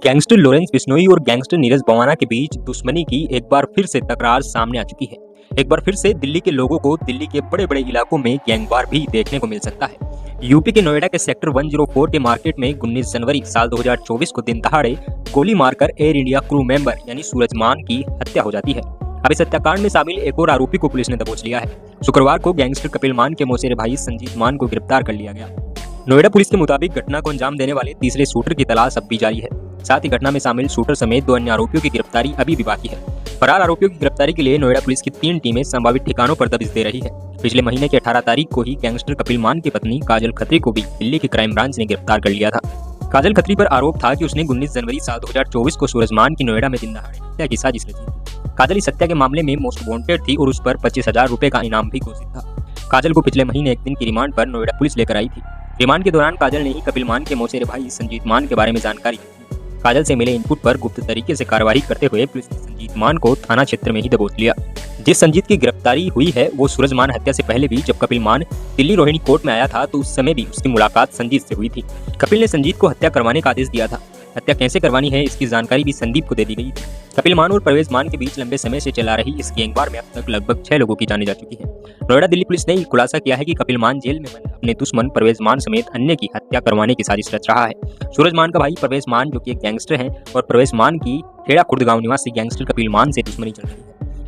Gangster Lawrence Bishnoi और gangster Neeraj Bawana के बीच दुश्मनी की एक बार फिर से तकरार सामने आ चुकी है। एक बार फिर से दिल्ली के लोगों को दिल्ली के बड़े बड़े इलाकों में गैंगवार भी देखने को मिल सकता है। यूपी के नोएडा के सेक्टर 104 के मार्केट में 19 जनवरी साल 2024 को दिन दहाड़े गोली मारकर एयर इंडिया क्रू मेंबर यानी सूरजमान की हत्या हो जाती है। अब इस हत्याकांड में शामिल एक और आरोपी को पुलिस ने दबोच लिया है। शुक्रवार को गैंगस्टर कपिल मान के मौसेरे भाई संजीत मान को गिरफ्तार कर लिया गया। नोएडा पुलिस के मुताबिक घटना को अंजाम देने वाले तीसरे शूटर की तलाश अब भी जारी है। साथ ही घटना में शामिल शूटर समेत 2 अन्य आरोपियों की गिरफ्तारी अभी भी बाकी है। फरार आरोपियों की गिरफ्तारी के लिए नोएडा पुलिस की 3 टीमें संभावित ठिकानों पर दबिश दे रही है। पिछले महीने की 18 तारीख को ही गैंगस्टर कपिल मान की पत्नी काजल खत्री को भी दिल्ली की क्राइम ब्रांच ने गिरफ्तार कर लिया था। काजल खत्री पर आरोप था कि उसने 19 जनवरी साल 2024 को सूरजमान की नोएडा में दिन दहाड़े हत्या की साजिश रची थी। काजल इस हत्या के मामले में मोस्ट वांटेड थी और उस पर 25,000 रुपए का इनाम भी घोषित था। काजल को पिछले महीने एक दिन की रिमांड पर नोएडा पुलिस लेकर आई थी। रिमांड के दौरान काजल ने ही कपिल मान के मौसेरे भाई संजीत मान के बारे में जानकारी दी। काजल से मिले इनपुट पर गुप्त तरीके से कार्रवाई करते हुए पुलिस ने संजीत मान को थाना क्षेत्र में ही दबोच लिया। जिस संजीत की गिरफ्तारी हुई है वो सूरजमान हत्या से पहले भी जब कपिल मान दिल्ली रोहिणी कोर्ट में आया था तो उस समय भी उसकी मुलाकात संजीत से हुई थी। कपिल ने संजीत को हत्या करवाने का आदेश दिया था। हत्या कैसे करवानी है इसकी जानकारी भी संदीप को दे दी गई थी। कपिल मान और परवेज मान के बीच लंबे समय से चला रही इस गैंगवार में अब तक लगभग 6 लोगों की जाने जा चुकी है। नोएडा दिल्ली पुलिस ने खुलासा किया है कि कपिल मान जेल में बंद अपने दुश्मन परवेज मान समेत अन्य की हत्या करवाने की साजिश रच रहा है। सूरज मान का भाई परवेज मान जो कि एक गैंगस्टर है और परवेज मान की खेड़ा खुर्द गांव निवासी गैंगस्टर कपिल मान से दुश्मनी चल रही है।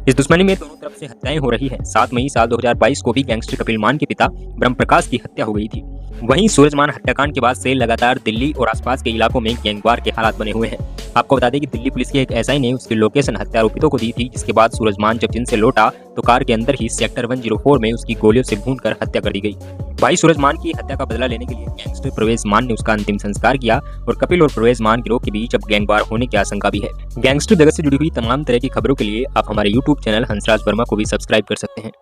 इस दुश्मनी में दोनों तरफ से हत्याएं हो रही है। 7 मई साल 2022 को भी गैंगस्टर कपिल मान के पिता ब्रह्म प्रकाश की हत्या हो गई थी। वहीं सूरजमान हत्याकांड के बाद से लगातार दिल्ली और आसपास के इलाकों में गैंगवार के हालात बने हुए हैं। आपको बता दें कि दिल्ली पुलिस के एक एसआई ने उसकी लोकेशन हत्या आरोपितों को दी थी, जिसके बाद सूरजमान जब जिनसे लौटा तो कार के अंदर ही सेक्टर 104 में उसकी गोलियों से भूनकर हत्या कर दी गई। भाई सूरजमान की हत्या का बदला लेने के लिए गैंगस्टर परवेज मान ने उसका अंतिम संस्कार किया और कपिल और परवेज मान गिरोह के बीच अब गैंगवार होने की आशंका भी है। गैंगस्टर जगत से जुड़ी हुई तमाम तरह की खबरों के लिए आप हमारे YouTube चैनल हंसराज वर्मा को भी सब्सक्राइब कर सकते हैं।